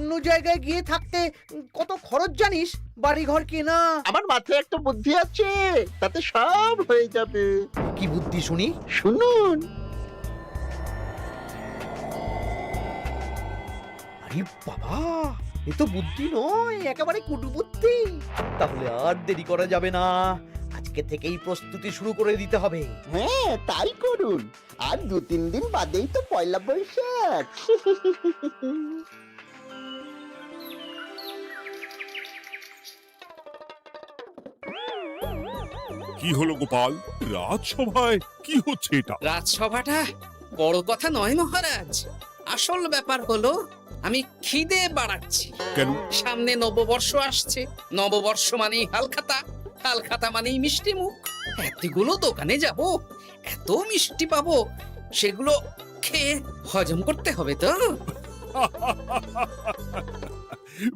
অন্য জায়গায় গিয়ে থাকতে কত খরচ জানিস? বাড়িঘর কেনা। আমার মাথায় একটা বুদ্ধি আছে, তাতে সব হয়ে যাবে। কি বুদ্ধি শুনি? শুনুন। আরে বাবা, এ তো বুদ্ধি নয়, একেবারে কুটুবুদ্ধি। তাহলে আর দেরি করা যাবে না, আজকে থেকেই প্রস্তুতি শুরু করে দিতে হবে। হ্যাঁ, তাই করুন। আর 2-3 দিন বাদেই তো পয়লা বৈশাখ। কি হলো গোপাল, রাজসভায় কি হচ্ছে এটা? রাজসভাটা বড় কথা নয় মহারাজ, আসল ব্যাপার হলো আমি খিদে বাড়াচ্ছি। কেন? সামনে নববর্ষ আসছে, নববর্ষ মানেই হালখাতা, হালখাতা মানেই মিষ্টি মুখ। এতগুলো দোকানে যাব, এত মিষ্টি পাবো, সেগুলো খেয়ে হজম করতে হবে তো।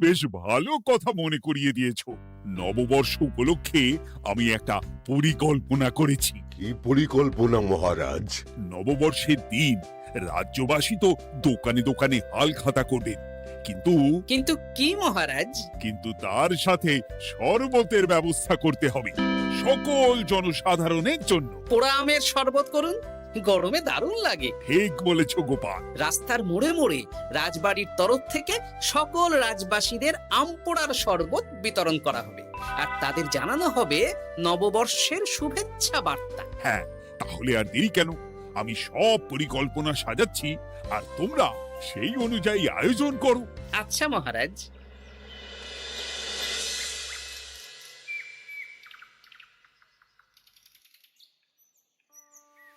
বেশ ভালো কথা মনে করিয়ে দিয়েছো। নববর্ষ উপলক্ষে আমি একটা পরিকল্পনা করেছি। কি পরিকল্পনা মহারাজ? নববর্ষের দিন রাজ্যবাসী তো দোকানে দোকানে হালখাতা করবেন, কিন্তু কিন্তু কি মহারাজ? কিন্তু তার সাথে শরবতের ব্যবস্থা করতে হবে সকল জনসাধারণের জন্য। পোড়া আমের শরবত করুন, গরমে দারুণ লাগে। ঠিক বলেছ গোপাল। রাস্তার মোড়ে মোড়ে রাজবাড়ির তরফ থেকে সকল রাজবাসীদের আম পোড়ার শরবত বিতরণ করা হবে, আর তাদের জানানো হবে নববর্ষের শুভেচ্ছা বার্তা। হ্যাঁ, তাহলে আর দেরি কেন? আমি সব পরিকল্পনা সাজাচ্ছি, আর তোমরা সেই অনুযায়ী আয়োজন করো। আচ্ছা মহারাজ।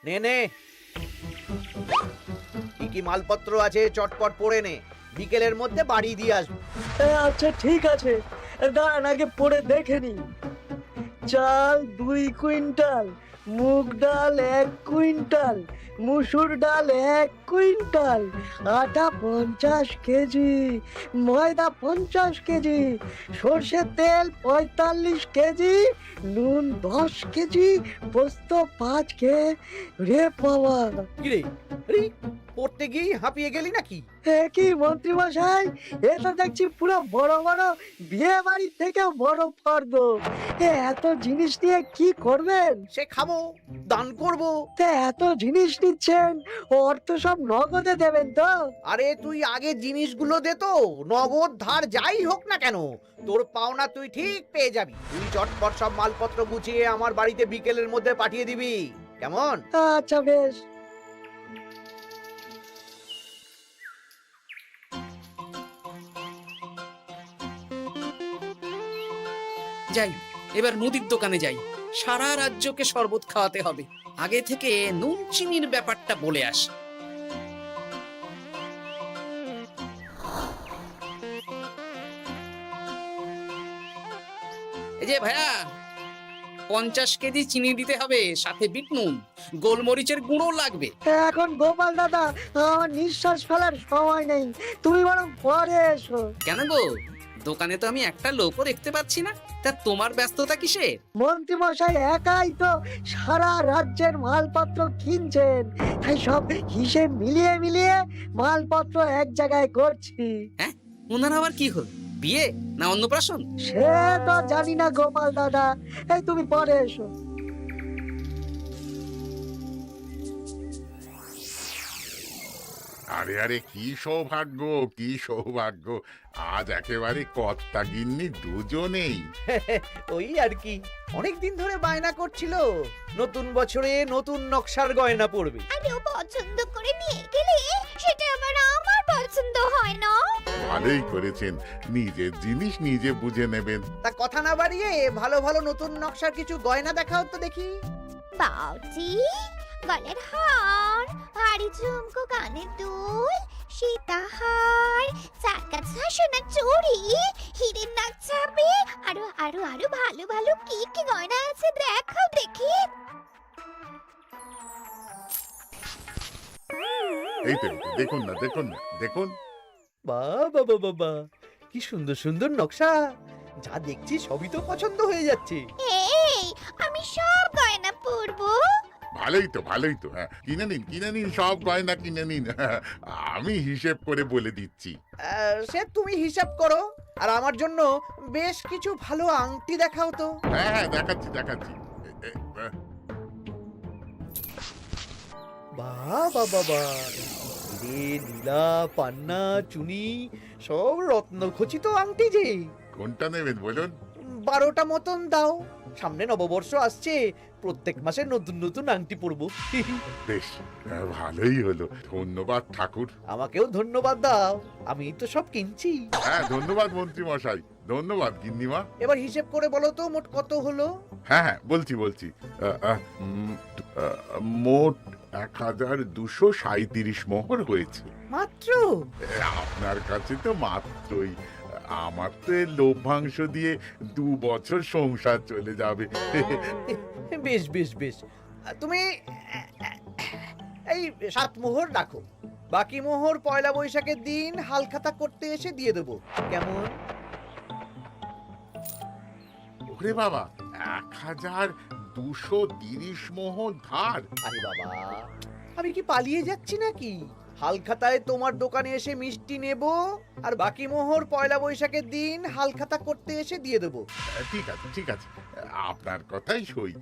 নে নে, কি কি মালপত্র আছে চটপট পড়ে নে, বিকেলের মধ্যে বাড়ি দিয়ে আসবো। আচ্ছা ঠিক আছে, দাঁড়ান আগে পড়ে দেখে নি। চাল 2 কুইন্টাল, মুগ ডাল 1 কুইন্টাল, মুসুর ডাল 1 কুইন্টাল, আটা 50 কেজি, ময়দা 50 কেজি, সর্ষের তেল 45 কেজি, নুন 10 কেজি, পোস্ত 5 রে বাবা। কিরে, আরে পড়তে গিয়ে হাঁপিয়ে গেলি নাকি? কি মন্ত্রী মশাই, এটা দেখছি পুরো বড় বড় বিয়ে বাড়ির থেকেও বড় ফর্দ। এত জিনিস নিয়ে কি করবেন? সে খাবো, দান করব। এত জিনিস নিচ্ছেন, অর্থ সব নগদে দেবেন তো? আরে তুই আগে জিনিসগুলো দে তো, নগদ ধার যাই হোক না কেন, তোর পাওনা তুই ঠিক পেয়ে যাবি। তুই চটপট সব মালপত্র গুছিয়ে আমার বাড়িতে বিকেলের মধ্যে পাঠিয়ে দিবি, কেমন? আচ্ছা বেশ। যাই, এবার মুদির দোকানে যাই, সারা রাজ্যকে শরবত খাওয়াতে হবে। আগে থেকে নুন চিনির ব্যাপারটা বলে আসি। এই যে ভাইয়া, 50 কেজি চিনি দিতে হবে, সাথে বিট নুন, গোলমরিচের গুঁড়ো লাগবে। এখন গোপাল দাদা, আমার নিঃশ্বাস ফেলার সময় নেই, তুমি বরং পরে এসো। কেন গো, দোকানে তো আমি একটা লোকও দেখতে পাচ্ছি না, তা তোমার ব্যস্ততা কিসে? মন্ত্রী মশাই একাই তো সারা রাজ্যের মালপত্র কিনছেন, তাই সব হিসেব মিলিয়ে মিলিয়ে মালপত্র এক জায়গায় করছি। হ্যাঁ, ওনার আবার কি হল, বিয়ে না অন্নপ্রাশন? সে তো জানি না গোপাল দাদা, এই তুমি পরে এসো। আরে আরে, কি সৌভাগ্য, কি সৌভাগ্য! আজ একেবারে কর্তা গিন্নি দুজনেই। ওই আর কি, অনেকদিন ধরে বায়না করছিল নতুন বছরে নতুন নকশার গয়না পরবে। আর ও পছন্দ করে নিয়ে গেলে সেটা আবার আমার পছন্দ হয় না। ভালোই করেছেন, নিজের জিনিস নিজে বুঝে নেবেন। তা কথা না বাড়িয়ে ভালো ভালো নতুন নকশার কিছু গয়না দেখাও তো দেখি। বাউজি, গলার হার, হাড়ি ঝুমকো, কানের দুল, সীতাহার, চাকাছা সোনার চুড়ি, হীরের নাক ছাপে, আরো আরো আরো ভালো ভালো কি কি গয়না আছে দেখাও দেখি। এই তো, দেখুন না, দেখুন না, দেখুন। বাবা বাবা বাবা, কি সুন্দর সুন্দর নকশা, যা দেখছি সবই তো পছন্দ হয়ে যাচ্ছে। এই, আমি সব গয়না পরবো। ভালোই তো হ্যাঁ, কিনে নিন সব গয়না কিনে নিন। আমি হিসেব করে বলে দিচ্ছি। সে তুমি হিসাব করো, আর আমার জন্য বেশ কিছু ভালো আংটি দেখাও তো। হ্যাঁ দেখাচ্ছি। বাবা বাবা, রে নীলা, পান্না, চুনি, সব রত্নখচিত আংটি যে। কোনটা নেবেন বলুন? 12টা মতন দাও, সামনে নববর্ষ আসছে, প্রত্যেক মাসে নতুন নতুন আংটি পরবো। বেশ, ভালোই হলো। ধন্যবাদ ঠাকুর। আমাকেও ধন্যবাদ দাও, আমি তো সব কিনছি। হ্যাঁ ধন্যবাদ মন্ত্রী মশাই, ধন্যবাদ গিন্নিমা। এবার হিসেব করে বলো তো মোট কত হলো। হ্যাঁ বলছি। মোট 1237 মোহর হয়েছে। মাত্র? আপনার কাছে তো মাত্রই। আমার তো এর লভ্যাংশ দিয়ে 2 বছর সংসার চলে যাবে। বেশ বেশ বেশ, তুমি এই 7 মোহর রাখো, বাকি মোহর পয়লা বৈশাখের দিন হালখাতা করতে এসে দিয়ে দেবো, কেমন? ওরে বাবা, 1230 মোহর ধার। আরে বাবা, আমি কি পালিয়ে যাচ্ছি নাকি? হালখাতায় তোমার দোকানে এসে মিষ্টি নেব, আর বাকি মোহর পয়লা বৈশাখের দিন হালখাতা করতে এসে দিয়ে দেবো। ঠিক আছে, আপনার কথাই সই।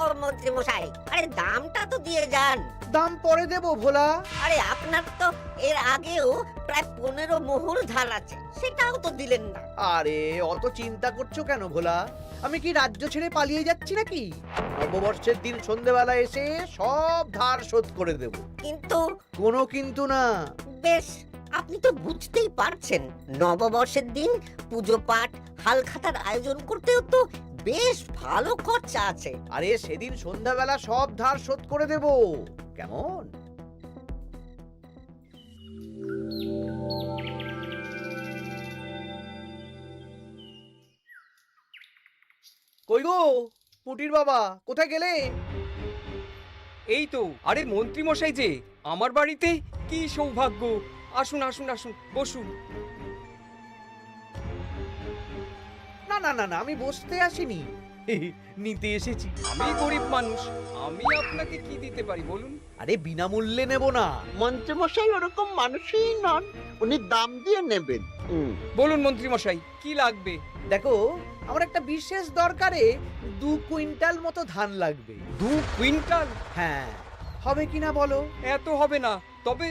ও মন্ত্রী মশাই, আরে দামটা তো দিয়ে যান। দাম পরে দেবো ভোলা। আরে আপনার তো এর আগেও প্রায় 15 মোহর ধার আছে, সেটাও তো দিলেন না। আরে অত চিন্তা করছো কেন ভোলা? আমি কি রাজ্য ছেড়ে পালিয়ে যাচ্ছি নাকি? নববর্ষের দিন সন্ধেবেলা এসে সব ধার শোধ করে দেব। কিন্তু কোনো কিন্তু না। বেশ, আপনি তো বুঝতেই পারছেন, নববর্ষের দিন পুজো পাঠ হালখাতার আয়োজন করতেও তো বেশ ভালো খরচা আছে। আরে সেদিন সন্ধ্যাবেলা সব ধার শোধ করে দেব, কেমন? কই গো পুটির বাবা, কোথায় গেলে? এই তো, আরে মন্ত্রী মশাই যে আমার বাড়িতে, কি সৌভাগ্য! আসুন আসুন আসুন, বসুন। না না না না, আমি বসতে আসিনি, নিতে এসেছি। আমি গরিব মানুষ, আমি আপনাকে কি দিতে পারি বলুন? আরে বিনামূল্যে নেব না। মন্ত্রীমশাই ওরকম মানুষই নন, উনি দাম দিয়ে নেবেন। বলুন মন্ত্রী মশাই, কি লাগবে? দেখো, আমার একটা বিশেষ দরকারে 2 কুইন্টাল মতো ধান লাগবে। 2 কুইন্টাল? হ্যাঁ, হবে কিনা বলো? এত হবে না, তবে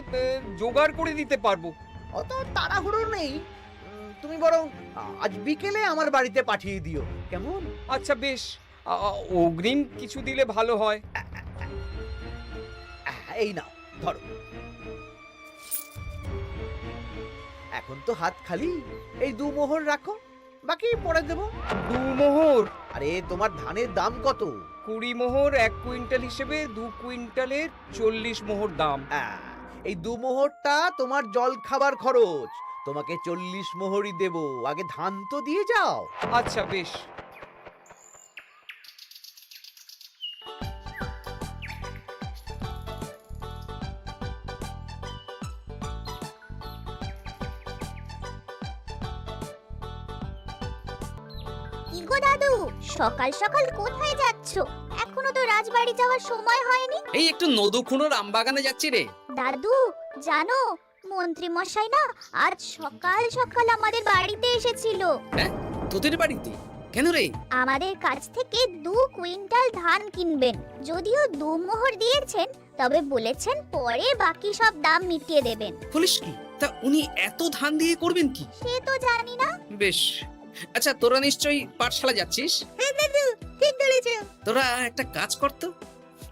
জোগাড় করে দিতে পারবো। অত তাড়াহুড়ো নেই, তুমি বরং আজ বিকেলে আমার বাড়িতে পাঠিয়ে দিও, কেমন? আচ্ছা বেশ, অগ্রিম কিছু দিলে ভালো হয়। এই নাও, ধরো। এখন তো হাত খালি, এই 2 মোহর রাখো, বাকি পরে দেবো। 2 মোহর? আরে তোমার ধানের দাম কত? 20 মোহর 1 কুইন্টাল হিসেবে 2 কুইন্টালের 40 মোহর দাম। এই 2 মোহরটা তোমার জল খাবার খরচ, তোমাকে 40 মোহরই দেব, আগে ধান তো দিয়ে যাও। আচ্ছা বেশ। কি গো দাদু, সকাল সকাল কোথায় যাচ্ছো? এখনো তো রাজবাড়ি যাওয়ার সময় হয়নি। এই একটু নদুখুনোর আমবাগানে যাচ্ছি রে। দাদু জানো, মন্ত্রী মশাই না আজ সকাল সকাল আমাদের বাড়িতে এসেছিল। হ্যাঁ, তোদের বাড়িতে? কেন রে? আমাদের কাছ থেকে 2 কুইন্টাল ধান কিনবেন। যদিও 2 মোহর দিয়েছেন, তবে বলেছেন পরে বাকি সব দাম মিটিয়ে দেবেন। বলিস কি? তা উনি এত ধান দিয়ে করবেন কি? সে তো জানি না। বেশ, আচ্ছা তোরা নিশ্চয়ই পাঠশালা যাচ্ছিস? হ্যাঁ দাদু, ঠিক বলেছো। তোরা একটা কাজ করতো,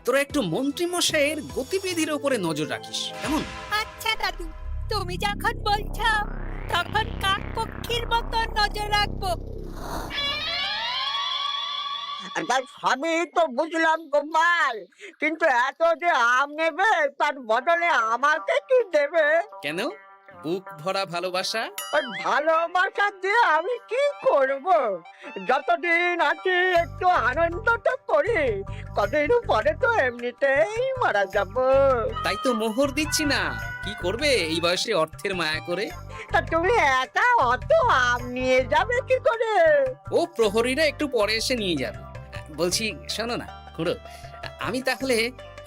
তোরা একটু মন্ত্রী মশাইয়ের গতিবিধির উপরে নজর রাখিস, কেমন? আচ্ছা দাদু, তুমি যখন বলছো তখন কাক পক্ষীর মতো নজর রাখবো। তার সবই তো বুঝলাম গোপাল, কিন্তু এত যে আম নেবে তার বদলে আমাকে কি দেবে? কেন? বুক ভরা ভালোবাসা। ওই ভালোবাসা দিয়ে আমি কি করব? যতদিন আছি একটু আনন্দটা করি, কদিন পরে তো এমনিতেই মারা যাব। তাই তো মোহর দিচ্ছি না, কি করবে এই বয়সে অর্থের মায়া করে? তা তুমি একা অত আম নিয়ে যাবে কি করে? ও প্রহরীরা একটু পরে এসে নিয়ে যাবে। বলছি শোনো না খুড়ো, আমি তাহলে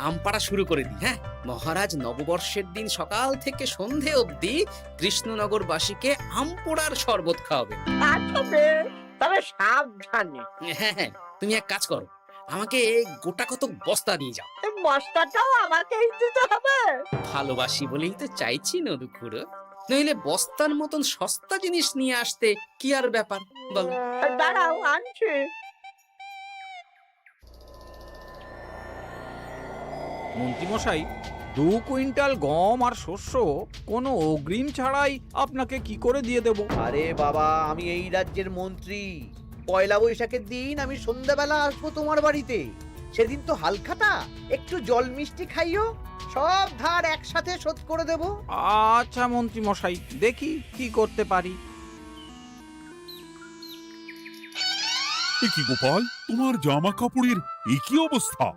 আম পাড়া শুরু করে দিই। হ্যাঁ, মহারাজ নববর্ষের দিন সকাল থেকে সন্ধে অবধি কৃষ্ণনগরবাসীকে আম পোড়ার শরবত খাওয়াবে। আচ্ছা বেশ, তবে সাবধানে। হ্যাঁ হ্যাঁ, তুমি এক কাজ করো, আমাকে গোটা কত বস্তা নিয়ে যাও। এই বস্তাটাও আমাকেই দিতে হবে? ভালোবাসি বলেই তো চাইছি নদু খুড়ো, নইলে বস্তার মতন সস্তা জিনিস নিয়ে আসতে কি আর ব্যাপার বলো? দাঁড়াও, আনছি। মন্ত্রীমশাই, 2 কুইন্টাল গম আর শস্য কোনো অগ্রিম ছাড়াই আপনাকে কি করে দিয়ে দেব? আরে বাবা, আমি এই রাজ্যের মন্ত্রী। পয়লা বৈশাখের দিন আমি সন্ধ্যাবেলা আসবো তোমার বাড়িতে। সেদিন তো হালখাতা, একটু জল মিষ্টি খাইও, সব ধার একসাথে শোধ করে দেব। আচ্ছা মন্ত্রীমশাই, দেখি কি করতে পারি। এ কি গোপাল, তোমার জামা কাপড়ের একই অবস্থা?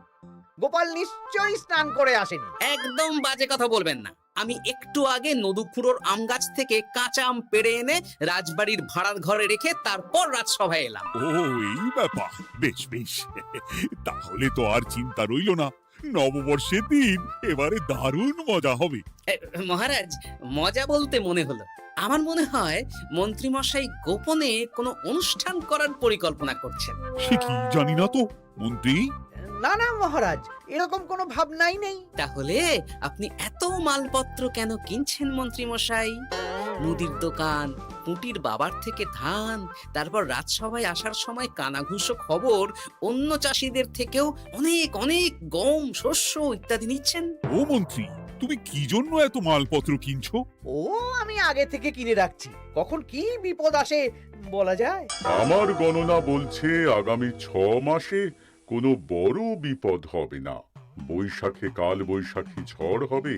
গোপাল নিশ্চয়ই স্নান করে আসেনি। একদম বাজে কথা বলবেন না। আমি একটু আগে নদুখুড়োর আম গাছ থেকে কাঁচা আম পেড়ে এনে রাজবাড়ির ভাড়ার ঘরে রেখে তারপর রাজসভায় এলাম। ও, এই ব্যাপার। বেশ বেশ, তাহলে তো আর চিন্তা রইল না। নববর্ষের দিন এবারে দারুণ মজা হবে। মহারাজ, মজা বলতে মনে হলো, আমার মনে হয় মন্ত্রীমশাই গোপনে কোনো অনুষ্ঠান করার পরিকল্পনা করছেন। সে কি জানি না তো মন্ত্রী। না না মহারাজ, এরকম কোনো ভাবনাই নেই। তাহলে আপনি এত মালপত্র কেন কিনছেন মন্ত্রীমশাই? মুদির দোকান, পুঁটির বাবার থেকে ধান, তারপর রাজসভায় আসার সময় কানাঘুষো খবর অন্য চাষিদের থেকেও অনেক অনেক গম, শস্য ইত্যাদি নিচ্ছেন। ও মন্ত্রী, তুমি কি জন্য এত মালপত্র কিনছো? ও, আমি আগে থেকে কিনে রাখছি, কখন কি বিপদ আসে বলা যায়। আমার গণনা বলছে আগামী 6 মাসে কোনো বড় বিপদ হবে না। বৈশাখে কাল বৈশাখী ঝড় হবে,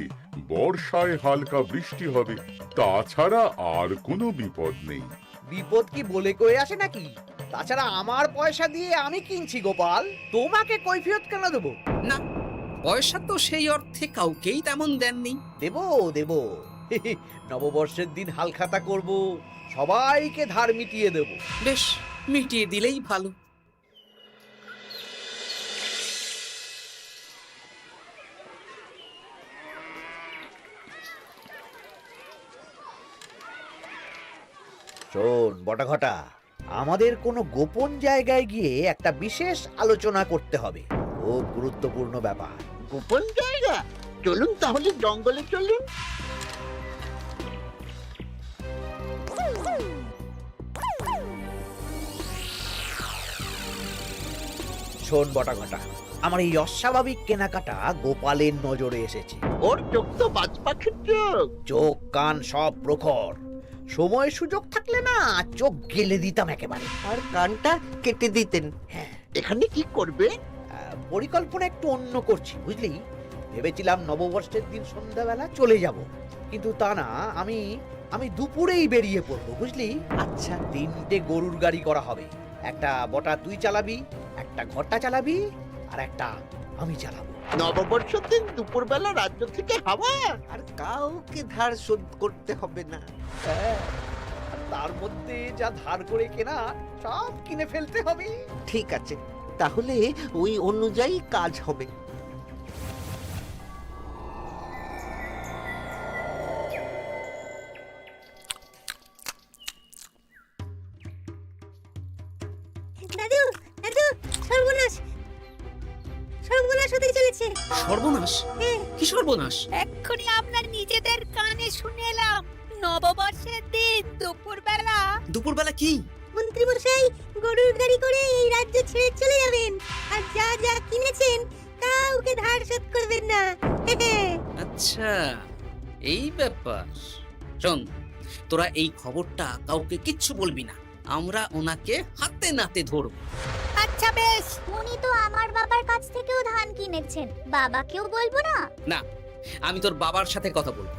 বর্ষায় হালকা বৃষ্টি হবে, তাছাড়া আর কোনো বিপদ নেই। বিপদ কি বলে কয়ে আসে নাকি? তাছাড়া আমার পয়সা দিয়ে আমি কিনছি গোপাল, তোমাকে কৈফিয়ত কেন দেবো? না, পয়সা তো সেই অর্থে কাউকেই তেমন দেননি। দেবো দেবো, নববর্ষের দিন হালখাতা করব, সবাইকে ধার মিটিয়ে দেব। বেশ, মিটিয়ে দিলেই ভালো। শোন বটাঘটা, আমাদের কোনো গোপন জায়গায় গিয়ে একটা বিশেষ আলোচনা করতে হবে, খুব গুরুত্বপূর্ণ ব্যাপার। গোপন জায়গা? চলুন তাহলে জঙ্গলে চলুন। শোন বটাঘটা, আমার এই অস্বাভাবিক কেনাকাটা গোপালের নজরে এসেছে। ওর চোখ তো বাজ পাখির চোখ। চোখ কান সব প্রখর, সময় সুযোগ থাকলে না চোখ গেলে দিতাম একেবারে। আর কানটা কেটে দিতেন। হ্যাঁ, এখানে কি করবে? পরিকল্পনা একটু অন্য করছি বুঝলি। ভেবেছিলাম নববর্ষের দিন সন্ধ্যাবেলা চলে যাব, কিন্তু তা না, আমি দুপুরেই বেরিয়ে পড়বো বুঝলি। আচ্ছা, 3টে গরুর গাড়ি করা হবে, একটা বটা তুই চালাবি, একটা ঘটা চালাবি, আর একটা আমি চালাবো। নববর্ষের দিন দুপুরবেলা রাজ্য থেকে হাওয়া, আর কাউকে ধার শোধ করতে হবে না। হ্যাঁ, আর তার মধ্যে যা ধার করে কেনা সব কিনে ফেলতে হবে। ঠিক আছে, তাহলে ওই অনুযায়ী কাজ হবে। দাদু, দাদু, সর্বনাশ, সর্বনাশ হতে চলেছে। সর্বনাশ? কি সর্বনাশ? এক্ষুনি আপনার নিজেদের কানে শুনে এলাম, নববর্ষের দিন দুপুরবেলা। দুপুরবেলা কি? মন্ত্রীমশাই গরুর গাড়ি করে এই রাজ্য ছেড়ে চলে যাবেন, আর যা যা কিনেছেন কাউকে ধার শোধ করবেন না। আচ্ছা, এই ব্যাপার। শোন, তোরা এই খবরটা কাউকে কিচ্ছু বলবি না, আমরা ওনাকে হাতে নাতে ধরব। আচ্ছা বেশ। উনি তো আমার বাবার কাছ থেকেও ধান কিনেছেন, বাবাকেও বলবো না? না, আমি তোর বাবার সাথে কথা বলবো।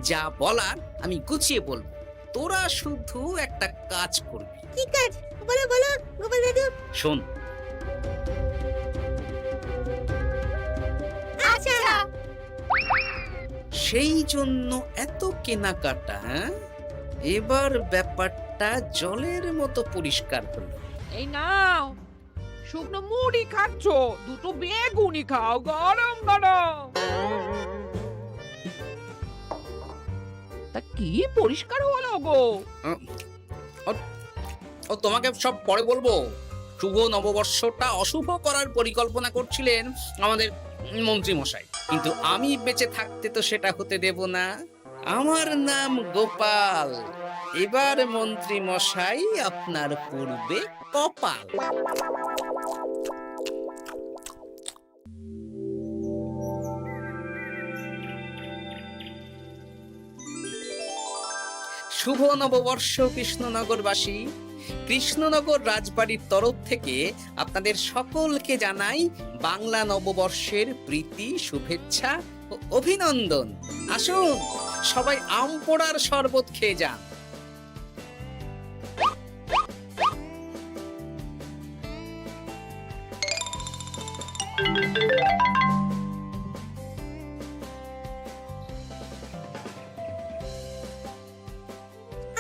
যা বলার আমি গুছিয়ে বলবো, তোরা শুধু একটা কাজ করবি। কি কাজ? বলো বলো গোপাল দাদু। শোন, আচ্ছা। সেই জন্য এত কেনাকাটা, হ্যাঁ? এবার ব্যাপারটা জলের মতো পরিষ্কার হলো। এই নাও, শুকনো মুড়ি খাচ্ছ, দুটো বেগুনি খাও গরম গরম। তা কি পরিষ্কার হলো গো? ও তোমাকে সব পরে বলবো। শুভ নববর্ষটা অশুভ করার পরিকল্পনা করছিলেন আমাদের মন্ত্রী মশাই, কিন্তু আমি বেঁচে থাকতে তো সেটা হতে দেব না। আমার নাম গোপাল, এবার মন্ত্রী মশাই আপনার পূর্বে কপাল। শুভ নববর্ষ কৃষ্ণনগরবাসী। কৃষ্ণনগর রাজবাড়ির তরফ থেকে আপনাদের সকলকে জানাই বাংলা নববর্ষের প্রীতি, শুভেচ্ছা ও অভিনন্দন। আসুন সবাই আম পোড়ার শরবত খেয়ে যান।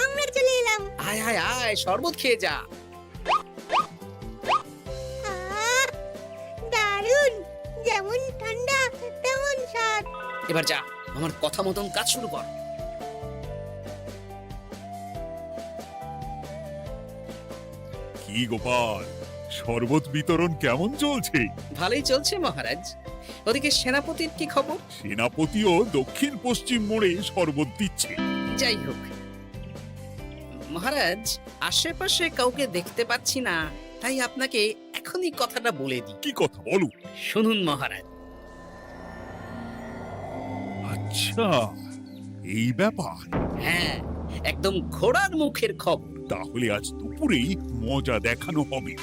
আমরা চলে এলাম। আয় আয় আয়, শরবত খেয়ে যা। দারুণ, যেমন ঠান্ডা তেমন স্বাদ। এবার যা, আমার কথা মতন কাজ শুরু কর। কি গোপাল, শরবত বিতরণ কেমন চলছে? ভালোই চলছে মহারাজ। ওদিকে সেনাপতির কি খবর? সেনাপতিও দক্ষিণ পশ্চিম মোড়ে শরবত দিচ্ছে। যাই হোক মহারাজ, আশেপাশে কাউকে দেখতে পাচ্ছি না, তাই আপনাকে এখনই কথাটা বলে দিই। কি কথা বলো? শুনুন মহারাজ। আচ্ছা, এই ব্যাপার। হ্যাঁ, একদম ঘোড়ার মুখের খবর। তাহলে আজ দুপুরেই মজা দেখানো হবে।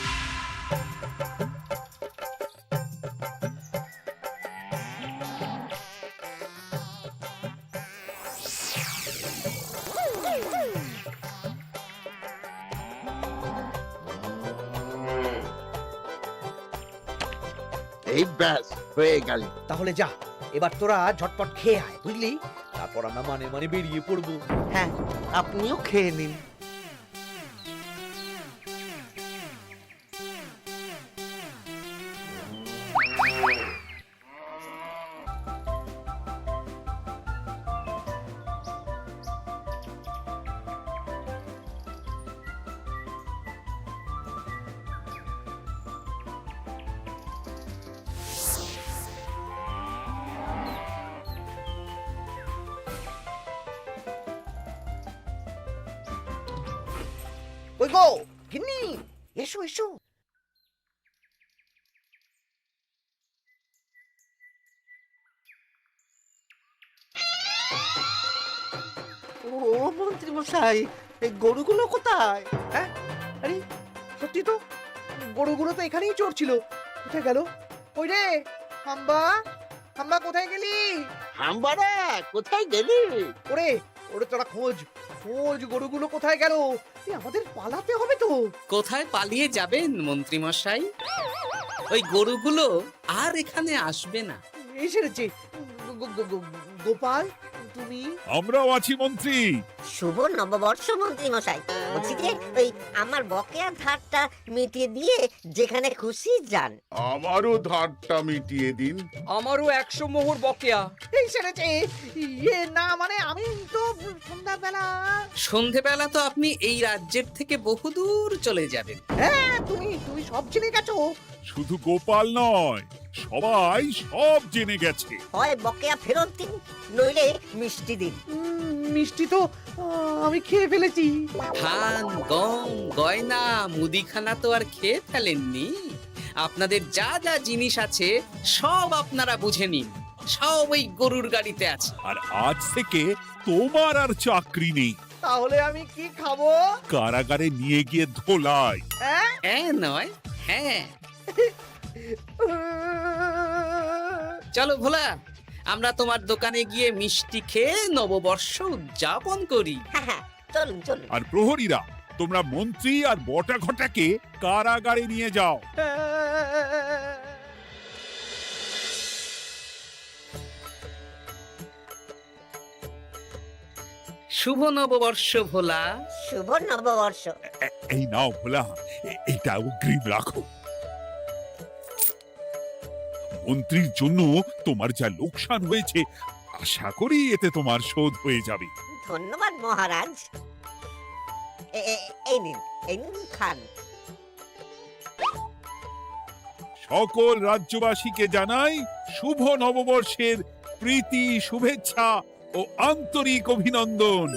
এই ব্যাস হয়ে গেল। তাহলে যা, এবার তোরা ঝটপট খেয়ে আয়, বুঝলি? তারপর আমরা মানে মানে বেরিয়ে পড়বো। হ্যাঁ, আপনিও খেয়ে নিন। ওই গো গিন্নি, এসো এসো। ও মন্ত্রী মশাই, এই গরুগুলো কোথায়? হ্যাঁ, আরে সত্যি তো, গরুগুলো তো এখানেই চড়ছিল। কোথায় গেল? ওই রে হাম্বা, হাম্বা কোথায় গেলি? হাম্বারা কোথায় গেলি? ওরে ওরে, তোরা খোঁজ খোঁজ, গরুগুলো কোথায় গেল? আমাদের পালাতে হবে তো। কোথায় পালিয়ে যাবেন মন্ত্রী মশাই? ওই গরুগুলো আর এখানে আসবে না। এই সেরেছে। গোপাল, তুমি? আমরাও আছি মন্ত্রী। শুভ নববর্ষ মন্ত্রী মশাই। বলছি যে ওই আমার বকেয়া ধারটা মিটিয়ে দিয়ে যেখানে খুশি যান। আমারও ধারটা মিটিয়ে দিন। আমারও 100 মোহর বকেয়া। এই সেরেছে। ইয়ে না, মানে আমি তো সন্ধ্যাবেলা। সন্ধেবেলা তো আপনি এই রাজ্যের থেকে বহুদূর চলে যাবেন। হ্যাঁ, তুমি তুমি সব জেনে গেছো। শুধু গোপাল নয়, সবাই সব জেনে গেছে। হয় বকেয়া ফেরত দিন, নইলে মিষ্টি দিন। মিষ্টি তো আমি খেয়ে ফেলেছি। ধান, গম, গয়না, মুদিখানা তো আর খেয়ে ফেলেননি। আপনাদের যা যা জিনিস আছে সব আপনারা বুঝে নিন। সব ওই গরুর গাড়িতে আছে। আর আজ থেকে তোমার আর চাকরি নেই। তাহলে আমি কি খাবো? কারাগারে নিয়ে গিয়ে ধোলাই। হ্যাঁ নয়, হ্যাঁ। চলো ভোলা, আমরা তোমার দোকানে গিয়ে মিষ্টি খেয়ে নববর্ষ উদযাপন করি। হ্যাঁ হ্যাঁ, চলুন চলুন। আর প্রহরীরা, তোমরা মন্ত্রী আর বটা ঘটাকে কারাগারে নিয়ে যাও। শুভ নববর্ষ ভোলা। শুভ নববর্ষ। এই নাও ভোলা, এটা অগ্রিম রাখো। মন্ত্রীর জন্য তোমার যা লোকসান হয়েছে, আশা করি এতে তোমার শোধ হয়ে যাবে। ধন্যবাদ মহারাজ। এই নিন খান। সকল রাজ্যবাসীকে জানাই শুভ নববর্ষের প্রীতি, শুভেচ্ছা ও আন্তরিক অভিনন্দন।